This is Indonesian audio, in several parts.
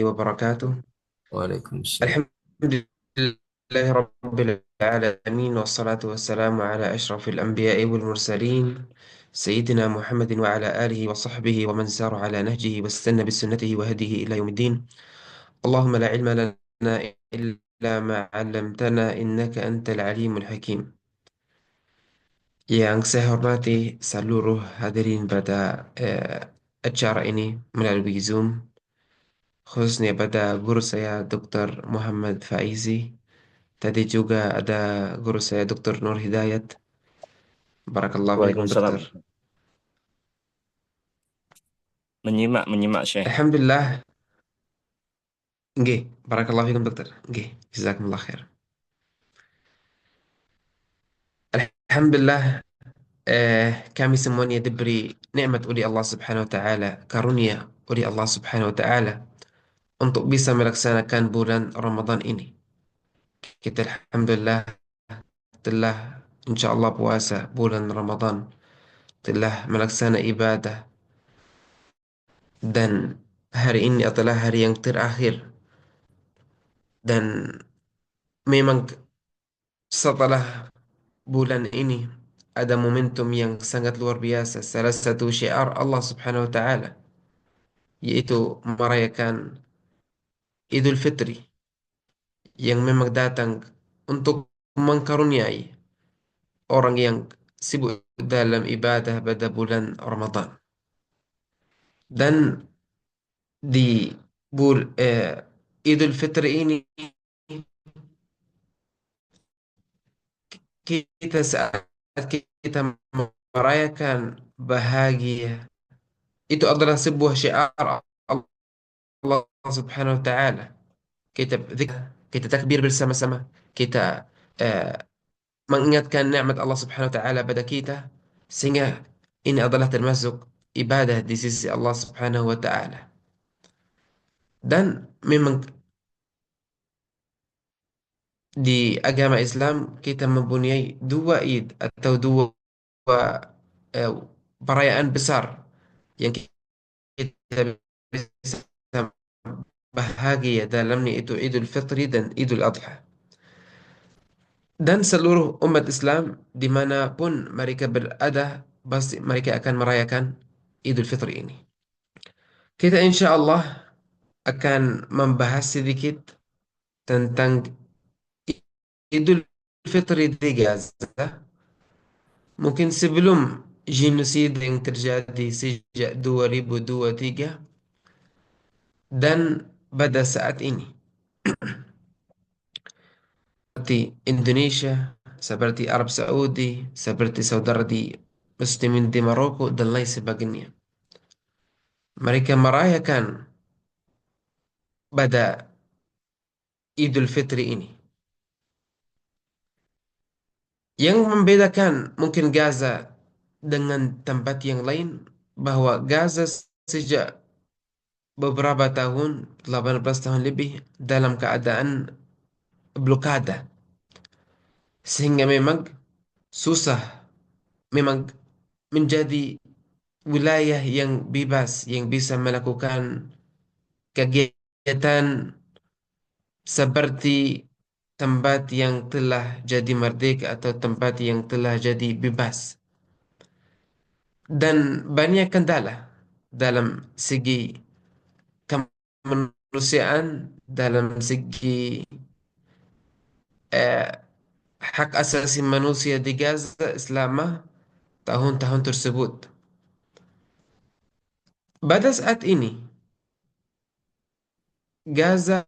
وبركاته. Waalaikumsalam. الحمد لله رب العالمين، والصلاة والسلام على أشرف الأنبياء والمرسلين، سيدنا محمد وعلى آله وصحبه ومن سار على نهجه واستنى بسنته وهديه إلى يوم الدين. اللهم لا علم لنا إلا ما علمتنا، إنك أنت العليم الحكيم. Yang saya hormati seluruh hadirin pada acara ini melalui Zoom, khususnya pada guru saya Dr. Muhammad Faizi. Tadi juga ada guru saya Dr. Nur Hidayat. Barakallahu fiikum Waalaikumsalam. Dokter. Menyimak Syekh. Alhamdulillah, nggih. Barakallahu fiikum Dokter. Nggih, jazakumullah khair. Alhamdulillah, kami semuanya diberi nikmat oleh Allah Subhanahu wa taala, karunia oleh Allah Subhanahu wa taala untuk bisa melaksanakan bulan Ramadan ini. Kita alhamdulillah telah insyaallah puasa bulan Ramadan, telah melaksanakan ibadah, dan hari ini adalah hari yang terakhir, dan memang setelah bulan ini ada momentum yang sangat luar biasa. Salah satu syiar Allah Subhanahu wa taala yaitu merayakan Idul Fitri, yang memang datang untuk mengkaruniai orang yang sibuk dalam ibadah pada bulan Ramadan. Dan di Idul Fitri ini kita saat kita merayakan bahagia, itu adalah sebuah syiar Allah Subhanahu wa taala. Kita takbir bersama-sama, kita eh, mengingatkan nikmat Allah Subhanahu wa taala pada kita, sehingga ini adalah termasuk ibadah di sisi Allah Subhanahu wa taala. Dan memang di agama Islam kita mempunyai dua Id atau dua eh, perayaan besar yang kita bisa bahagia dalamnya, itu Idul Fitri dan Idul Adha. Dan seluruh umat Islam dimanapun mereka berada, pasti mereka akan merayakan Idul Fitri ini. Kita insya Allah akan membahas sedikit tentang Idul Fitri di Gaza. Mungkin sebelum genosida yang terjadi sejak 2023 dan pada saat ini, seperti Indonesia, seperti Arab Saudi, seperti saudara di Muslimin di Maroko dan lain sebagainya. Mereka merayakan pada Idul Fitri ini. Yang membedakan mungkin Gaza dengan tempat yang lain, bahwa Gaza sejak beberapa tahun, 18 tahun lebih, dalam keadaan blokade. Sehingga memang susah memang menjadi wilayah yang bebas, yang bisa melakukan kegiatan seperti tempat yang telah jadi merdeka atau tempat yang telah jadi bebas. Dan banyak kendala dalam segi kemanusiaan, dalam segi eh, hak asasi manusia di Gaza selama tahun-tahun tersebut. Pada saat ini, Gaza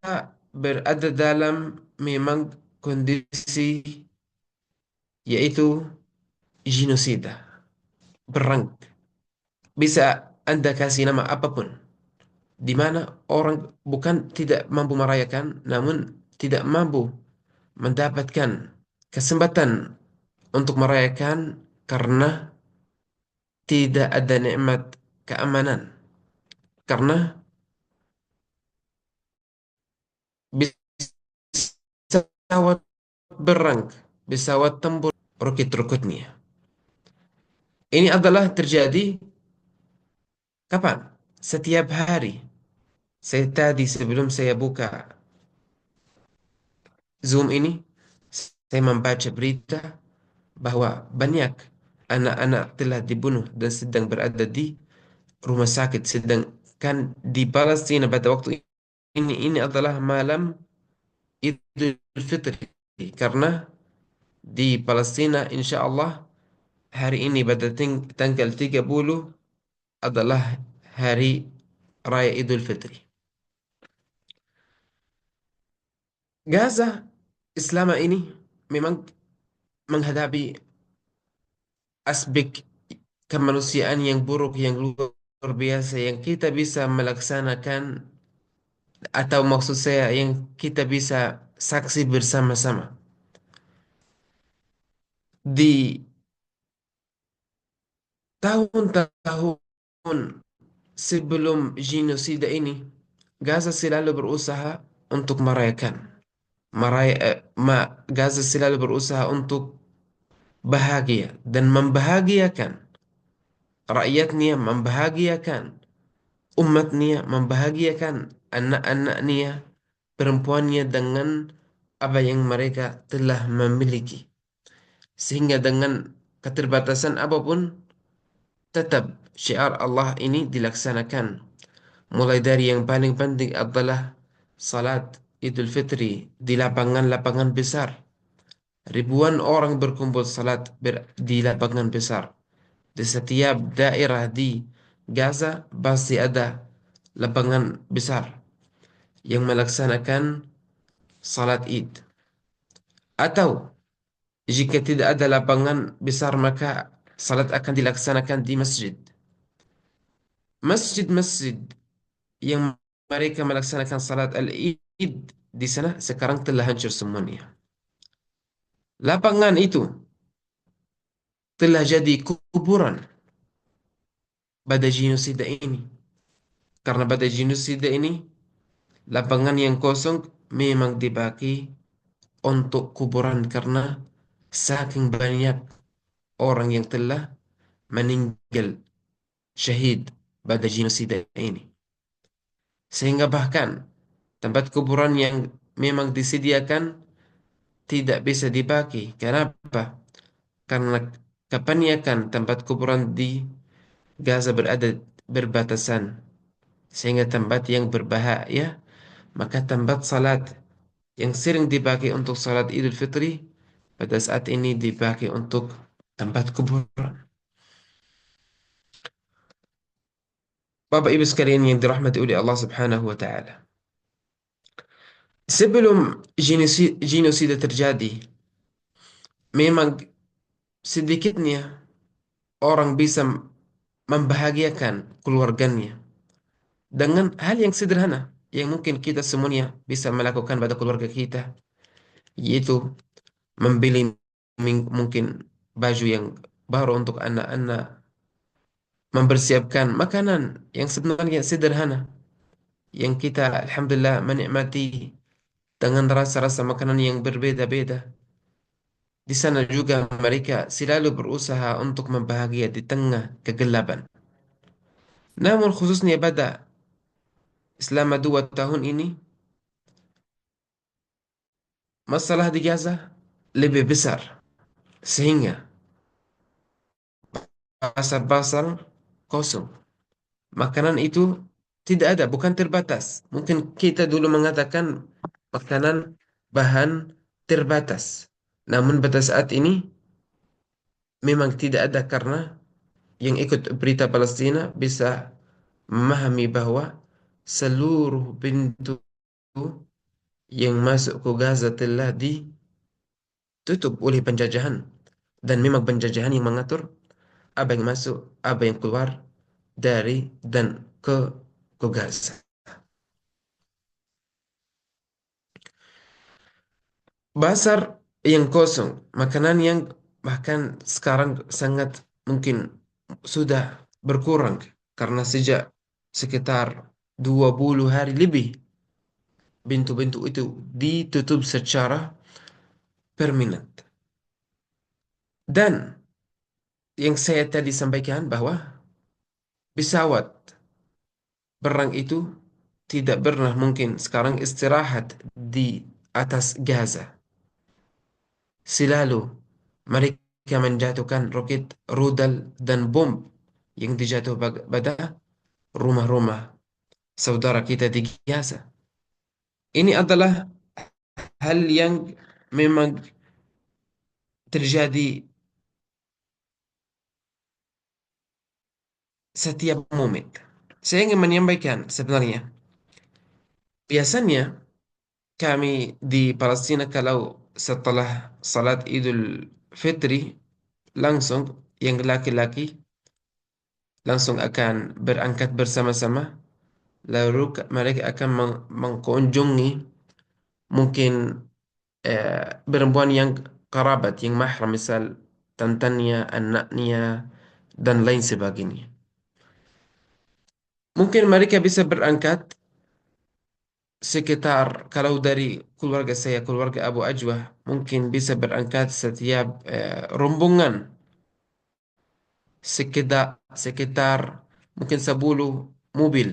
berada dalam memang kondisi yaitu genosida, perang. Bisa Anda kasih nama apapun, di mana orang bukan tidak mampu merayakan, namun tidak mampu mendapatkan kesempatan untuk merayakan karena tidak ada nikmat keamanan. Karena pesawat berang, pesawat tempur, roket-roketnya. Ini adalah terjadi kapan? Setiap hari. Saya tadi sebelum saya buka Zoom ini, saya membaca berita bahwa banyak anak-anak telah dibunuh dan sedang berada di rumah sakit. Sedangkan di Palestina pada waktu ini adalah malam Idul Fitri. Karena di Palestina insya Allah hari ini pada tanggal 30 adalah hari Raya Idul Fitri. Gaza selama ini memang menghadapi aspek kemanusiaan yang buruk yang luar biasa yang kita bisa melaksanakan atau maksud saya yang kita bisa saksi bersama-sama di tahun-tahun sebelum genosida ini. Gaza selalu berusaha untuk merayakan Gaza selalu berusaha untuk bahagia dan membahagiakan rakyatnya, membahagiakan umatnya, membahagiakan anak-anaknya, perempuannya dengan apa yang mereka telah memiliki. Sehingga dengan keterbatasan apapun, tetap syiar Allah ini dilaksanakan. Mulai dari yang paling penting adalah salat Idul Fitri di lapangan-lapangan besar. Ribuan orang berkumpul di lapangan besar. Di setiap daerah di Gaza pasti ada lapangan besar yang melaksanakan salat Id. Atau jika tidak ada lapangan besar maka salat akan dilaksanakan di masjid. Masjid-masjid yang mereka melaksanakan salat al-Id di sana sekarang telah hancur semuanya. Lapangan itu telah jadi kuburan pada genosida ini. Karena pada genosida ini lapangan yang kosong memang dipakai untuk kuburan karena saking banyak orang yang telah meninggal syahid pada genosida ini. Sehingga bahkan tempat kuburan yang memang disediakan tidak bisa dipakai. Kenapa? Karena kebanyakan tempat kuburan di Gaza berada berbatasan. Sehingga tempat yang berbahaya, maka tempat salat yang sering dipakai untuk salat Idul Fitri pada saat ini dipakai untuk tempat kuburan. Bapak Ibu sekalian yang dirahmati oleh Allah Subhanahu wa taala. Sebelum genosida terjadi, memang sedikitnya orang bisa membahagiakan keluarganya dengan hal yang sederhana yang mungkin kita semuanya bisa melakukan pada keluarga kita, yaitu membeli mungkin baju yang baru untuk anak-anak, mempersiapkan makanan yang sebenarnya sederhana yang kita alhamdulillah menikmati dengan rasa-rasa makanan yang berbeda-beda. Di sana juga mereka selalu berusaha untuk membahagia di tengah kegelapan. Namun khususnya pada selama 2 tahun ini, masalah di Gaza lebih besar. Sehingga pasar-pasar kosong. Makanan itu tidak ada, bukan terbatas. Mungkin kita dulu mengatakan makanan bahan terbatas. Namun pada saat ini memang tidak ada karena yang ikut berita Palestina bisa memahami bahwa seluruh pintu yang masuk ke Gaza telah ditutup oleh penjajahan. Dan memang penjajahan yang mengatur apa yang masuk, apa yang keluar dari dan ke Gaza. Pasar yang kosong, makanan yang bahkan sekarang sangat mungkin sudah berkurang karena sejak sekitar 20 hari lebih pintu-pintu itu ditutup secara permanen. Dan yang saya tadi sampaikan bahwa pesawat perang itu tidak pernah mungkin sekarang istirahat di atas Gaza. Selalu mereka menjatuhkan roket, rudal, dan bom yang dijatuh pada rumah-rumah saudara kita di Gaza. Ini adalah hal yang memang terjadi setiap momen. Saya ingin menyampaikan sebenarnya, biasanya kami di Palestina kalau setelah salat Idul Fitri langsung yang laki-laki langsung akan berangkat bersama-sama, lalu mereka akan mengunjungi mungkin perempuan yang kerabat yang mahram, misal tantannya, anaknya, dan lain sebagainya. Mungkin mereka bisa berangkat sekitar, kalau dari keluarga saya, keluarga Abu Ajwah, mungkin bisa berangkat setiap rombongan sekitar mungkin 10 mobil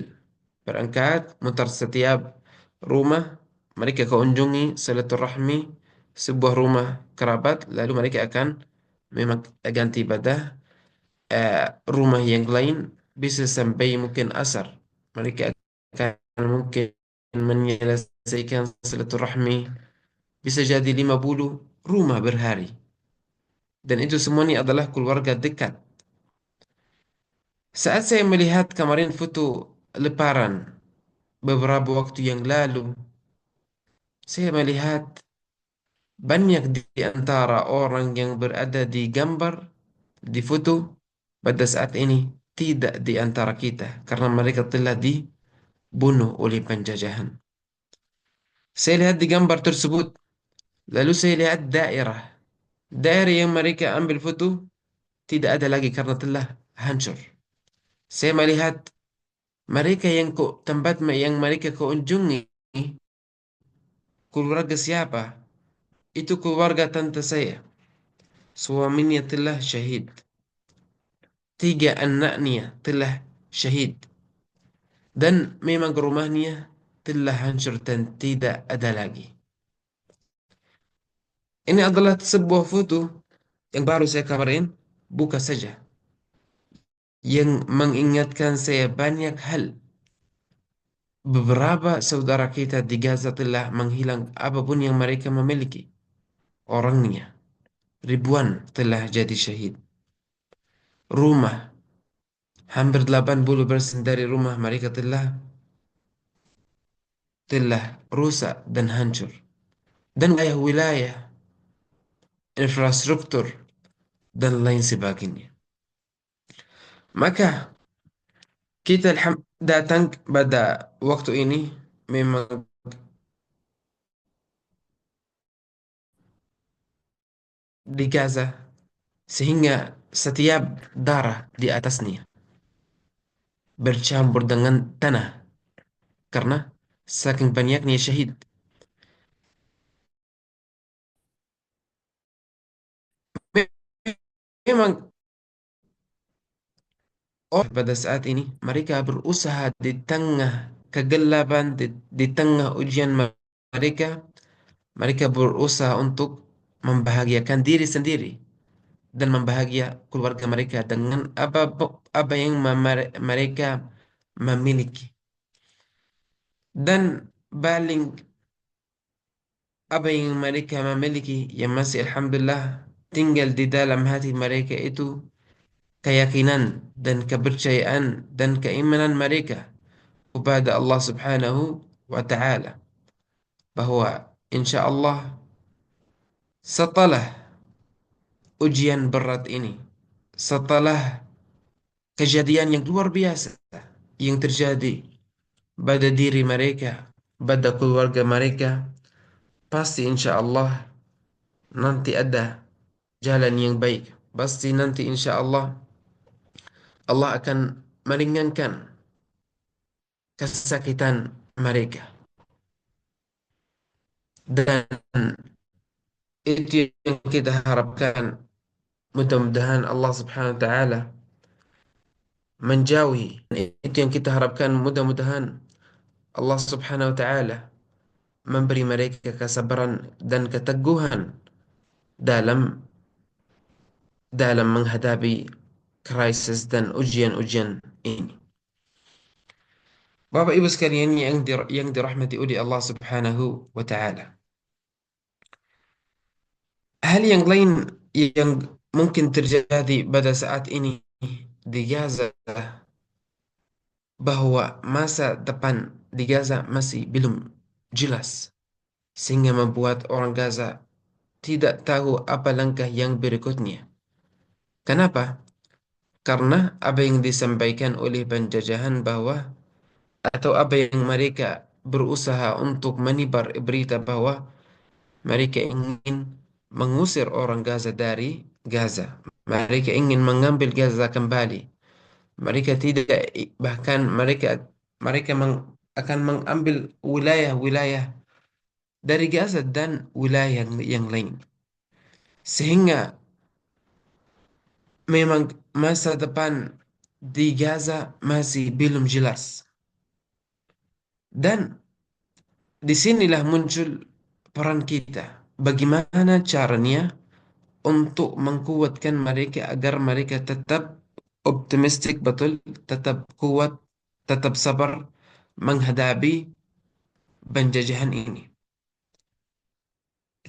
berangkat mutar setiap rumah, mereka kunjungi silaturahmi sebuah rumah kerabat, lalu mereka akan memang ganti pada rumah yang lain, bisa sampai mungkin asar mereka akan mungkin menyelesaikan silaturahmi, bisa jadi 50 rumah berhari, dan itu semuanya adalah keluarga dekat. Saat saya melihat kemarin foto lebaran beberapa waktu yang lalu, saya melihat banyak di antara orang yang berada di gambar, di foto pada saat ini tidak di antara kita karena mereka telah dibunuh oleh penjajahan. Saya lihat di gambar tersebut, lalu saya lihat daerah yang mereka ambil foto tidak ada lagi karena telah hancur. Saya melihat mereka yang tempat yang mereka kunjungi, keluarga siapa? Itu keluarga tante saya. Suaminya telah syahid. Tiga anaknya telah syahid. Dan memang rumahnya telah hancur dan tidak ada lagi. Ini adalah sebuah foto yang baru saya kemarin buka saja. Yang mengingatkan saya banyak hal. Beberapa saudara kita di Gaza telah menghilang apapun yang mereka memiliki. Orangnya. Ribuan telah jadi syahid. Rumah. Hampir 80% dari rumah mereka telah rusak dan hancur. Dan wilayah, infrastruktur, dan lain sebagainya. Maka kita datang pada waktu ini memang di Gaza, sehingga setiap darah di atasnya bercampur dengan tanah karena saking banyaknya syahid. Memang pada saat ini mereka berusaha di tengah kegelapan, di tengah ujian mereka, mereka berusaha untuk membahagiakan diri sendiri dan membahagia keluarga mereka dengan apa yang mereka memiliki. Dan paling apa yang mereka memiliki yang masih alhamdulillah tinggal di dalam hati mereka itu keyakinan dan kepercayaan dan keimanan mereka kepada Allah Subhanahu wa Ta'ala, bahwa insya Allah setelah ujian berat ini, setelah kejadian yang luar biasa yang terjadi pada diri mereka, pada keluarga mereka, pasti insya Allah nanti ada jalan yang baik. Pasti nanti insya Allah Allah akan meringankan kesakitan mereka. Dan itu yang kita harapkan. Mudah-mudahan Allah Subhanahu wa Ta'ala menjauhi. Itu yang kita harapkan. Mudah-mudahan Allah Subhanahu wa Ta'ala memberi mereka kesabaran dan keteguhan dalam menghadapi krisis dan ujian-ujian ini. Bapak Ibu sekalian yang dirahmati oleh Allah Subhanahu wa Ta'ala. Hal yang lain yang mungkin terjadi pada saat ini di Gaza, bahwa masa depan di Gaza masih belum jelas, sehingga membuat orang Gaza tidak tahu apa langkah yang berikutnya. Kenapa? Karena apa yang disampaikan oleh penjajahan bahwa, atau apa yang mereka berusaha untuk menebar berita bahwa mereka ingin mengusir orang Gaza dari Gaza. Mereka ingin mengambil Gaza kembali. Mereka tidak, bahkan akan mengambil wilayah-wilayah dari Gaza dan wilayah yang lain. Sehingga memang masa depan di Gaza masih belum jelas. Dan disinilah muncul peran kita. Bagaimana caranya untuk menguatkan mereka agar mereka tetap optimistik betul, tetap kuat, tetap sabar menghadapi penjajahan ini.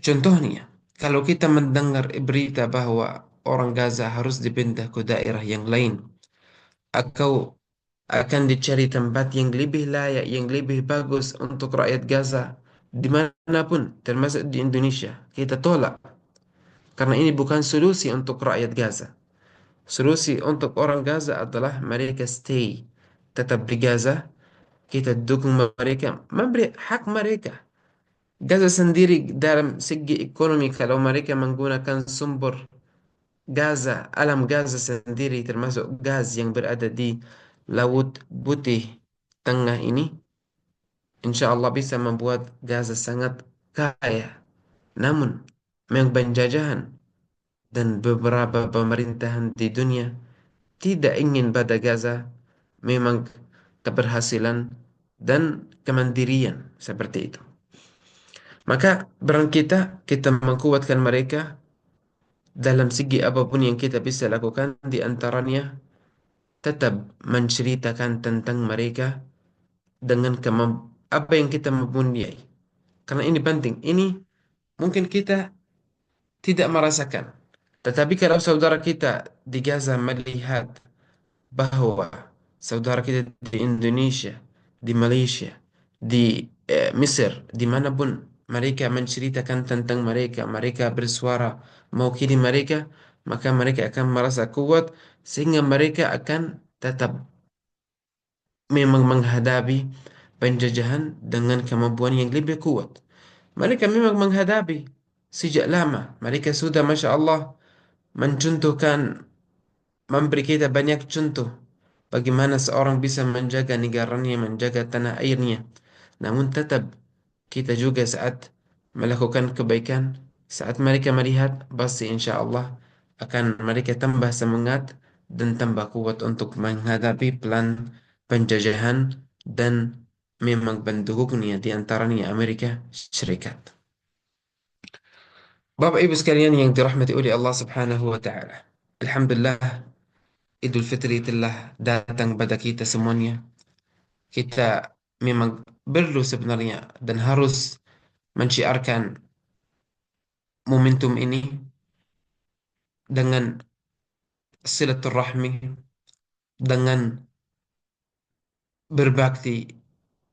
Contohnya, kalau kita mendengar berita bahwa orang Gaza harus dipindah ke daerah yang lain, atau akan dicari tempat yang lebih layak, yang lebih bagus untuk rakyat Gaza, dimanapun, termasuk di Indonesia, kita tolak. Karena ini bukan solusi untuk rakyat Gaza. Solusi untuk orang Gaza adalah mereka stay, tetap di Gaza, kita dukung mereka, memberi hak mereka. Gaza sendiri dalam segi ekonomi, kalau mereka menggunakan sumber Gaza, alam Gaza sendiri termasuk gas yang berada di Laut Putih Tengah ini, insya Allah bisa membuat Gaza sangat kaya. Namun, memang penjajahan dan beberapa pemerintahan di dunia tidak ingin pada Gaza memang keberhasilan dan kemandirian seperti itu. Maka peran kita menguatkan mereka dalam segi apapun yang kita bisa lakukan, di antaranya tetap menceritakan tentang mereka dengan apa yang kita mempunyai. Karena ini penting. Ini mungkin kita tidak merasakan. Tetapi kalau saudara kita di Gaza melihat bahwa saudara kita di Indonesia, di Malaysia, di Mesir, dimanapun mereka menceritakan tentang mereka, mereka bersuara mewakili mereka, maka mereka akan merasa kuat, sehingga mereka akan tetap memang menghadapi penjajahan dengan kemampuan yang lebih kuat. Mereka memang menghadapi sejak lama. Mereka sudah, Masya Allah, mencontohkan, memberi kita banyak contoh bagaimana seorang bisa menjaga negaranya, menjaga tanah airnya. Namun tetap kita juga saat melakukan kebaikan, saat mereka melihat, pasti insya Allah akan mereka tambah semangat dan tambah kuat untuk menghadapi plan penjajahan dan memang pendukungnya, di antaranya Amerika Serikat. Bapak Ibu sekalian yang dirahmati oleh Allah Subhanahu wa taala. Alhamdulillah, Idul Fitri telah datang pada kita semuanya. Kita memang perlu sebenarnya dan harus menciarkan momentum ini dengan silaturahmi, dengan berbakti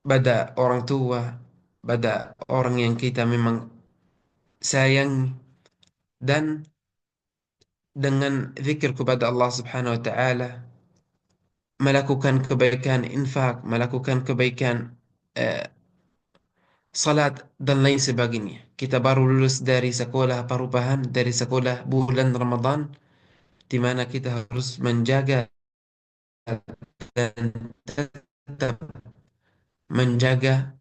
pada orang tua, pada orang yang kita memang sayang, dan dengan zikir kepada Allah Subhanahu wa taala, melakukan kebaikan infak, melakukan kebaikan eh, salat dan lain sebagainya. Kita baru lulus dari sekolah perubahan, dari sekolah bulan Ramadan, di mana kita harus menjaga dan tetap menjaga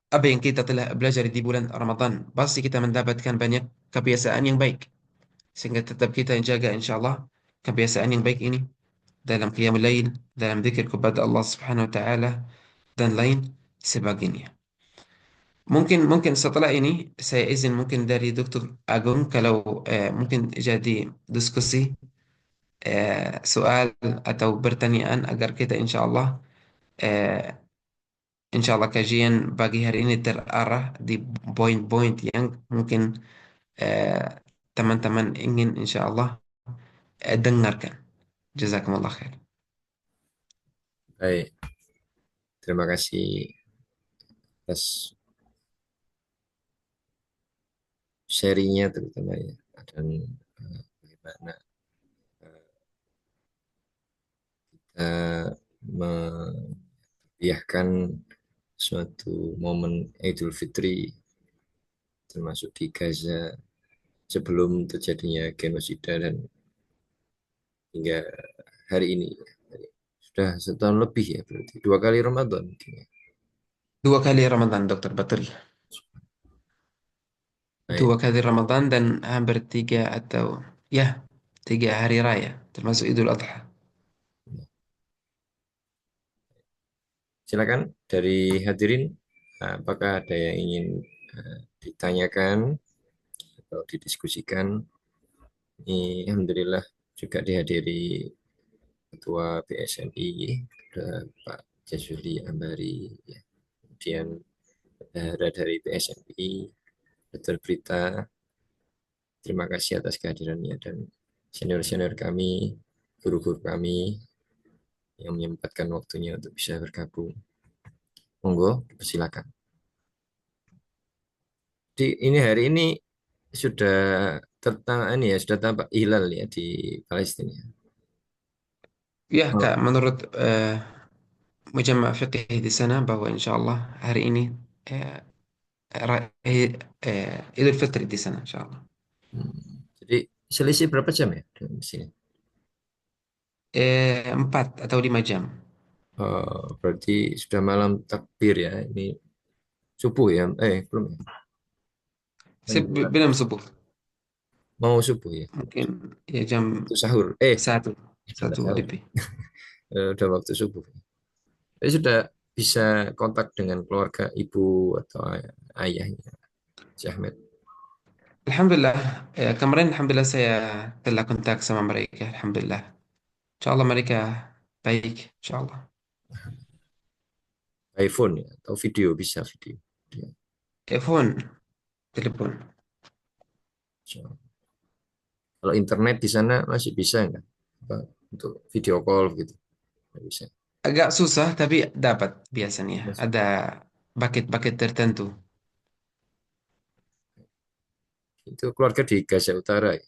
apa yang kita telah belajar di bulan Ramadan. Pasti kita mendapatkan banyak kebiasaan yang baik. Sehingga tetap kita jaga insya Allah kebiasaan yang baik ini dalam qiyamul lail, dalam zikir kepada Allah Subhanahu wa taala, dan lain sebagainya. Mungkin mungkin setelah ini saya izin mungkin dari Dokter Agung kalau mungkin jadi diskusi soal atau pertanyaan agar kita eh, insya Allah kajian pagi hari ini terarah di poin-poin yang mungkin eh, teman-teman ingin insya Allah dengarkan. Jazakumullah khair. Baik, terima kasih atas sharingnya terutama ya, dan bagaimana kita memeriahkan suatu momen Idul Fitri termasuk di Gaza sebelum terjadinya genosida dan hingga hari ini. Sudah setahun lebih ya berarti. Dua kali Ramadan mungkin ya. Dua kali Ramadan, Dokter, betul. Baik. Dua kali Ramadan dan hampir tiga atau ya tiga hari raya termasuk Idul Adha. Silakan dari hadirin, apakah ada yang ingin ditanyakan atau didiskusikan? Ini Alhamdulillah juga dihadiri Ketua PSNI, ada Pak Jazuli Ambari, ya. Kemudian bendahara dari PSNI, Dr. Brita, terima kasih atas kehadirannya dan senior-senior kami, guru-guru kami yang menyempatkan waktunya untuk bisa bergabung. Monggo, silakan. Di ini hari ini sudah ini ya sudah tampak hilal ya di Palestina. Ya, Oh, Kak, menurut Mujamma' Fiqih di sana bahwa insya Allah hari ini eh, Idul Fitri di sana insya Allah. jadi selisih berapa jam ya di sini? 4 atau 5 jam. Berarti sudah malam takbir ya. Ini subuh ya? Belum ya? Menjelang Sebelum subuh, mau subuh ya. mungkin ya jam Waktu sahur. satu Sudah satu sahur. lebih. Udah waktu subuh. Jadi sudah bisa kontak dengan keluarga ibu atau ayahnya, si Ahmed. Alhamdulillah, kemarin Alhamdulillah saya telah kontak sama mereka. Alhamdulillah. Insya Allah mereka baik. Insya Allah. iPhone ya, atau video bisa video. Dia, Telepon, telepon. so, kalau internet di sana masih bisa nggak? Untuk video call gitu? Nggak bisa. Agak susah tapi dapat biasanya. Masih. Ada paket-paket tertentu. Itu keluarga di Gaza Utara ya.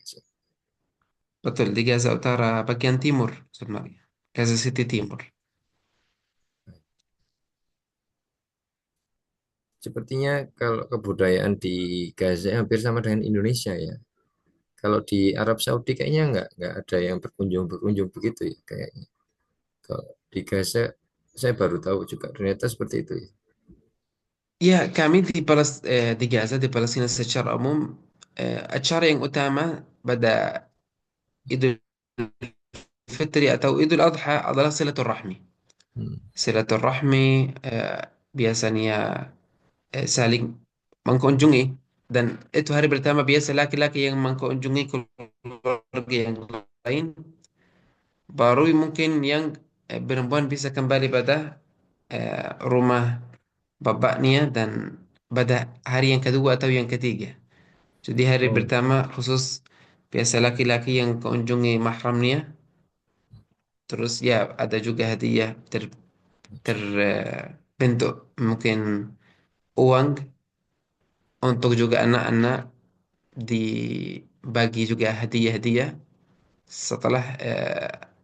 Betul, di Gaza Utara bagian timur sebenarnya. Gaza City Timur. Sepertinya kalau kebudayaan di Gaza hampir sama dengan Indonesia ya. Kalau di Arab Saudi kayaknya nggak ada yang berkunjung begitu ya kayaknya. Kalau di Gaza saya baru tahu juga ternyata seperti itu ya. Ya, kami di Gaza, di Palestina secara umum, acara yang utama pada Idul Fitri atau Idul Adha adalah silaturahmi. Hmm. Silaturahmi biasanya saling mengunjungi dan itu hari pertama biasa laki-laki yang mengunjungi keluarga yang lain, baru mungkin yang perempuan bisa kembali pada rumah bapaknya dan pada hari yang kedua atau yang ketiga. Jadi hari Oh, pertama khusus biasa laki-laki yang kunjungi mahramnya, terus ya ada juga hadiah terbentuk mungkin uang untuk juga anak-anak dibagi juga hadiah-hadiah. Setelah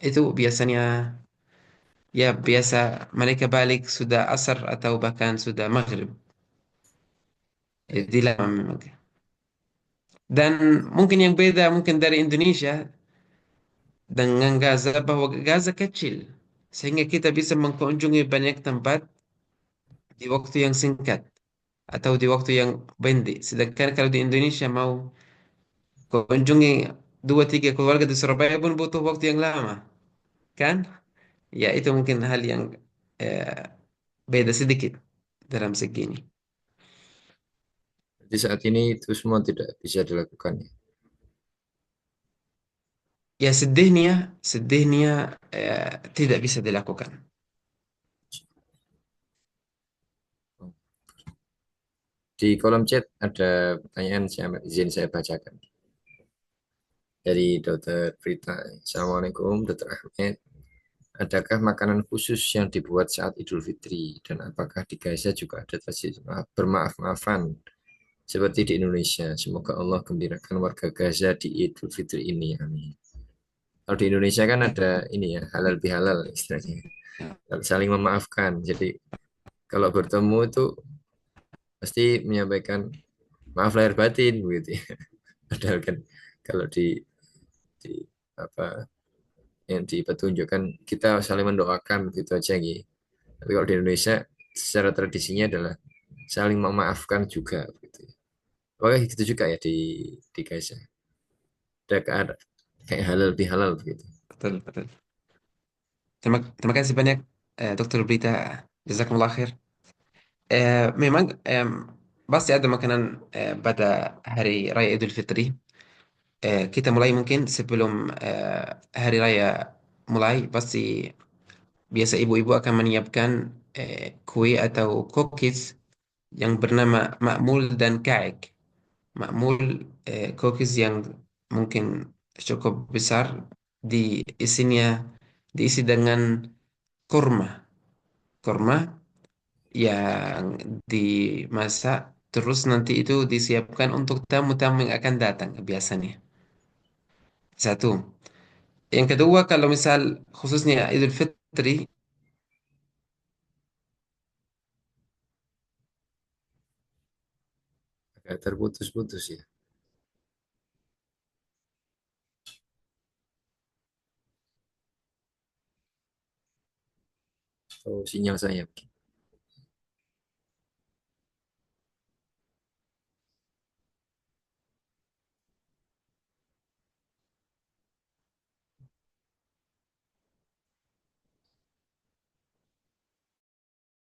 itu biasanya ya biasa mereka balik sudah asar atau bahkan sudah maghrib. baik. Jadi lama memang. Dan mungkin yang beda mungkin dari Indonesia dengan Gaza bahwa Gaza kecil sehingga kita bisa mengunjungi banyak tempat di waktu yang singkat atau di waktu yang pendek. Sedangkan kalau di Indonesia mau kunjungi 2 3 keluarga di Surabaya pun butuh waktu yang lama, kan? Ya itu mungkin hal yang eh, beda sedikit dalam segi ini. Jadi saat ini itu semua tidak bisa dilakukan ya. Ya sedihnya tidak bisa dilakukan. Di kolom chat ada pertanyaan, izin saya bacakan. Dari Dokter Prita. Assalamualaikum, Dokter Ahmed. Adakah makanan khusus yang dibuat saat Idul Fitri? Dan apakah di Gaza juga ada tradisi bermaaf-maafan seperti di Indonesia? Semoga Allah gembirakan warga Gaza di Idul Fitri ini. Amin. Kalau di Indonesia kan Ya, ada ini ya, halal bihalal istilahnya. ya, Saling memaafkan. Jadi kalau bertemu itu pasti menyampaikan maaf lahir batin begitu ya. Padahal kan kalau di apa yang dipetunjukkan kita saling mendoakan gitu aja gitu. Tapi kalau di Indonesia secara tradisinya adalah saling memaafkan juga gitu. Oke gitu juga ya di Gaza. Ada kayak halal bihalal begitu. betul, betul. Terima kasih banyak, Dokter Brita. Jazakumullah khair. Memang pasti ada makanan pada hari Raya Idul Fitri. Kita mulai mungkin sebelum hari raya mulai, pasti biasa ibu-ibu akan menyiapkan kue atau cookies yang bernama makmul dan kaek. Makmul cookies yang mungkin cukup besar, diisinya diisi dengan kurma. Kurma yang dimasak terus nanti itu disiapkan untuk tamu-tamu yang akan datang biasanya. Satu. Yang kedua, kalau misal khususnya Idul Fitri, Agak terputus-putus ya. Oh, sinyal saya.